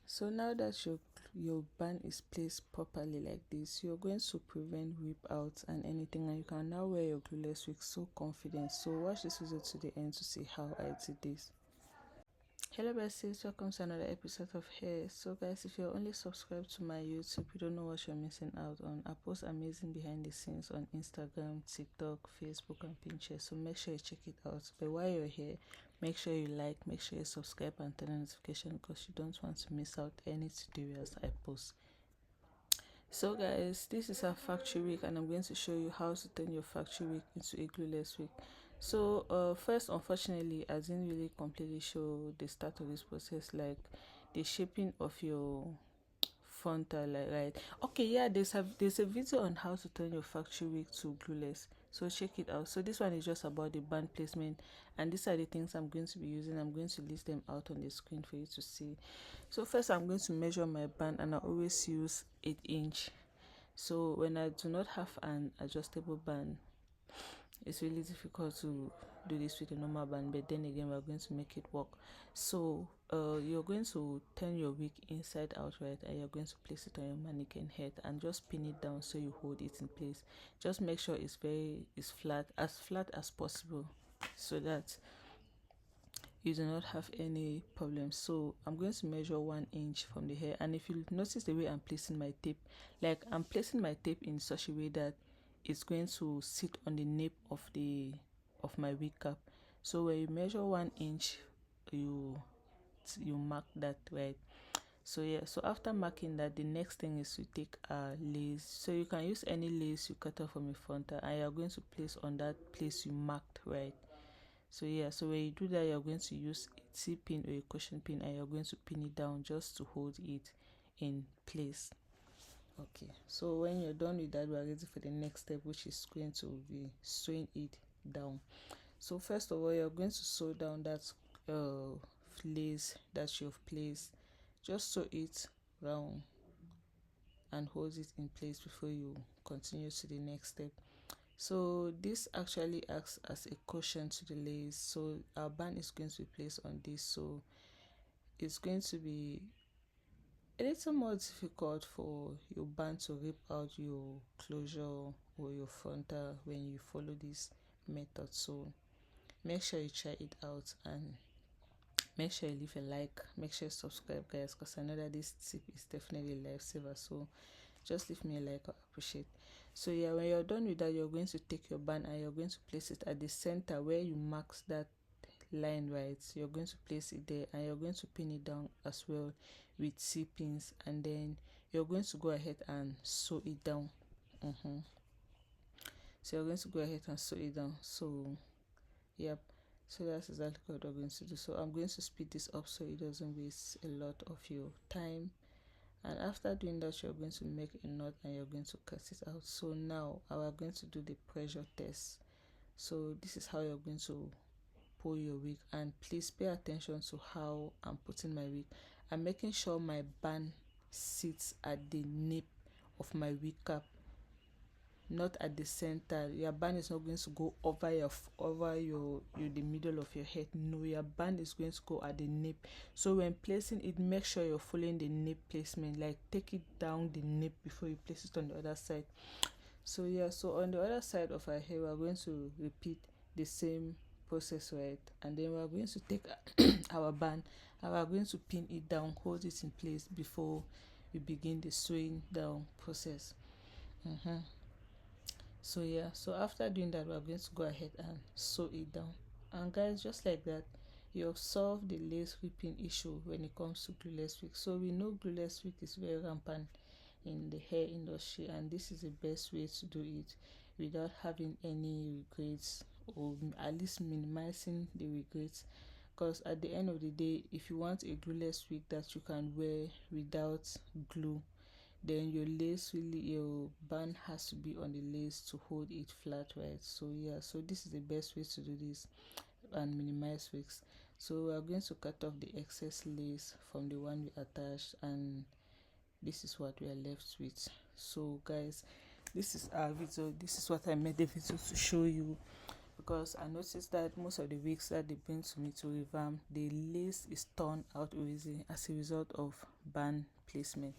So now that your band is placed properly like this, you're going to prevent rip out and anything, and you can now wear your glueless wig so confident. So watch this video to the end to see how I did this. Hello besties, welcome to another episode of Hair. So guys, if you're only subscribed to my YouTube, you don't know what you're missing out on. I post amazing behind the scenes on Instagram, TikTok, Facebook and Pinterest, so make sure you check it out. But while you're here, make sure you like, make sure you subscribe and turn on notification because you don't want to miss out any tutorials I post. So guys, this is a factory wig and I'm going to show you how to turn your factory wig into a glueless wig. So first, unfortunately, I didn't really completely show the start of this process, like the shaping of your frontal, like, right? Okay, yeah, there's a video on how to turn your factory wig to glueless, so check it out. So this one is just about the band placement, and these are the things I'm going to be using. I'm going to list them out on the screen for you to see. So first, I'm going to measure my band, and I always use 8 inch. So when I do not have an adjustable band, it's really difficult to do this with a normal band, but then again we're going to make it work. So you're going to turn your wig inside out, right, and you're going to place it on your mannequin head and just pin it down so you hold it in place. Just make sure it's flat as possible so that you do not have any problems. So I'm going to measure 1 inch from the hair, and if you notice the way I'm placing my tape, like I'm placing my tape in such a way that it's going to sit on the nape of my wig cap. So when you measure 1 inch, you mark that, right? So yeah, so after marking that, the next thing is to take a lace. So you can use any lace you cut off from your frontal, and you're going to place on that place you marked, right? So yeah, so when you do that, you're going to use a T-pin or a cushion pin, and you're going to pin it down just to hold it in place. Okay, so when you're done with that, we're ready for the next step, which is going to be sewing it down. So first of all, you're going to sew down that lace that you've placed. Just sew it round and hold it in place before you continue to the next step. So this actually acts as a cushion to the lace, so our band is going to be placed on this, so it's going to be a little more difficult for your band to rip out your closure or your frontal when you follow this method. So make sure you try it out, and make sure you leave a like, make sure you subscribe guys, because I know that this tip is definitely a lifesaver. So just leave me a like, I appreciate. So yeah, when you're done with that, you're going to take your band and you're going to place it at the center where you marked that line, right? You're going to place it there, and you're going to pin it down as well with C-pins, and then you're going to go ahead and sew it down. So you're going to go ahead and sew it down. So yep, so that's exactly what we're going to do. So I'm going to speed this up so it doesn't waste a lot of your time. And after doing that, you're going to make a knot and you're going to cut it out. So now we're going to do the pressure test. So this is how you're going to pull your wig, and please pay attention to how I'm putting my wig. I'm making sure my band sits at the nape of my wig cap, not at the center. Your band is not going to go over the middle of your head. No, your band is going to go at the nape. So when placing it, make sure you're following the nape placement, like take it down the nape before you place it on the other side. So yeah, so on the other side of our hair, we're going to repeat the same process, right? And then we're going to take our band and we're going to pin it down, hold it in place before we begin the sewing down process. So yeah, so after doing that, we're going to go ahead and sew it down. And guys, just like that, you have solved the lace whipping issue when it comes to glueless wig. So we know glueless wig is very rampant in the hair industry, and this is the best way to do it without having any regrets, or at least minimizing the regrets. Because at the end of the day, if you want a glueless wig that you can wear without glue, then your band has to be on the lace to hold it flat, right? So yeah, so this is the best way to do this and minimize wigs. So we are going to cut off the excess lace from the one we attached, and this is what we are left with. So guys, this is our video. This is what I made the video to show you. because I noticed that most of the wigs that they bring to me to revamp, the lace is torn out easy as a result of band placement.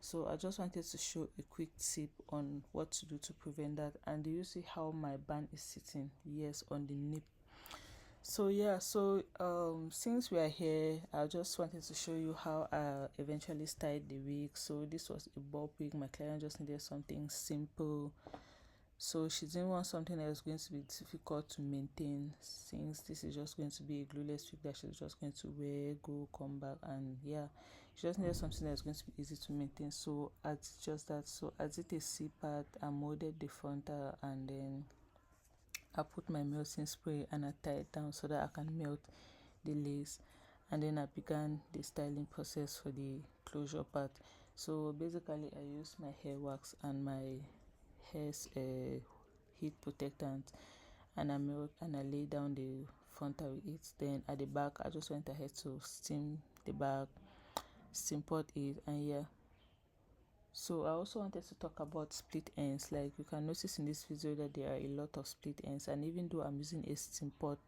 So I just wanted to show a quick tip on what to do to prevent that. And do you see how my band is sitting? Yes, on the nip. So yeah, so since we are here, I just wanted to show you how I eventually styled the wig. So this was a bob wig. My client just needed something simple, so she didn't want something that was going to be difficult to maintain, since this is just going to be a glueless wig that she's just going to wear, go, come back, and yeah, she just needed something that's going to be easy to maintain. So I did just that. So I did a C-part, I molded the frontal, and then I put my melting spray and I tied it down so that I can melt the lace, and then I began the styling process for the closure part. So basically I used my hair wax and my hair's heat protectant, and I laid down the frontal with it. Then at the back I just went ahead to steam the back, steam pot it, and yeah. So I also wanted to talk about split ends. Like you can notice in this video that there are a lot of split ends, and even though I'm using a steam pot,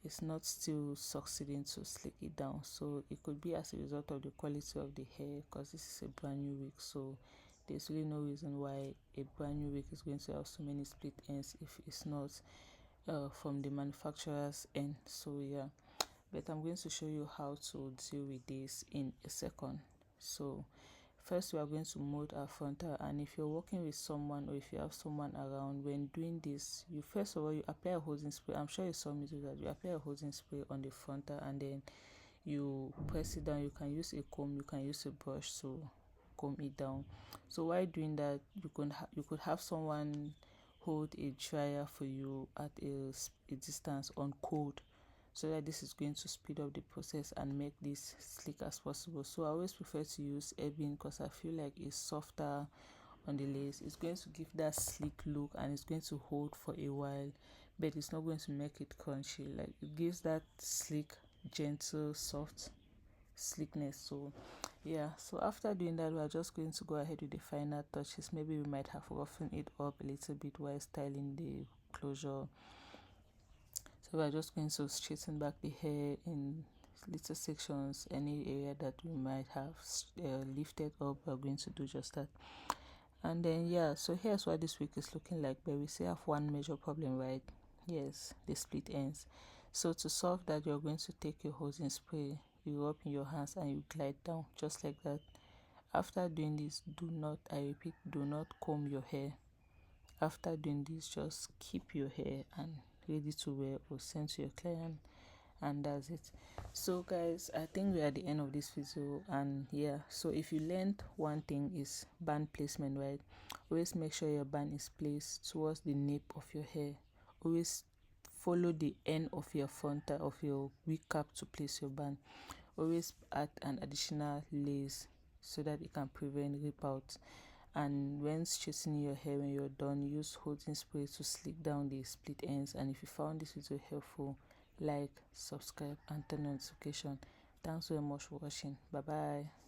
it's not still succeeding to slick it down. So it could be as a result of the quality of the hair, because this is a brand new wig. So there's really no reason why a brand new wig is going to have so many split ends if it's not from the manufacturer's end. So yeah, but I'm going to show you how to deal with this in a second. So first we are going to mold our frontal, and if you're working with someone or if you have someone around, when doing this, you first of all you apply a holding spray. I'm sure you saw me do that. You apply a holding spray on the frontal, and then you press it down. You can use a comb, you can use a brush to comb it down. So while doing that, you could have someone hold a dryer for you at a distance on cold, so that this is going to speed up the process and make this slick as possible. So I always prefer to use ebony because I feel like it's softer on the lace. It's going to give that sleek look and it's going to hold for a while, but it's not going to make it crunchy. Like it gives that sleek, gentle, soft slickness. So yeah, so after doing that, we're just going to go ahead with the final touches. Maybe we might have roughened it up a little bit while styling the closure. So we're just going to straighten back the hair in little sections. Any area that we might have lifted up, we're going to do just that. And then yeah, so here's what this wig is looking like, but we still have one major problem, right? Yes, the split ends. So to solve that, you're going to take your hosing spray, you rub in your hands, and you glide down just like that. After doing this, do not, I repeat, do not comb your hair. After doing this, just keep your hair and ready to wear or send to your client, and that's it. So guys, I think we're at the end of this video, and yeah, so if you learned one thing is band placement, right? Always make sure your band is placed towards the nape of your hair. Always follow the end of your frontal of your wig cap to place your band. Always add an additional lace so that it can prevent rip out. And when straightening your hair, when you're done, use holding spray to slick down the split ends. And if you found this video helpful, like, subscribe, and turn on notification. Thanks very much for watching. Bye bye.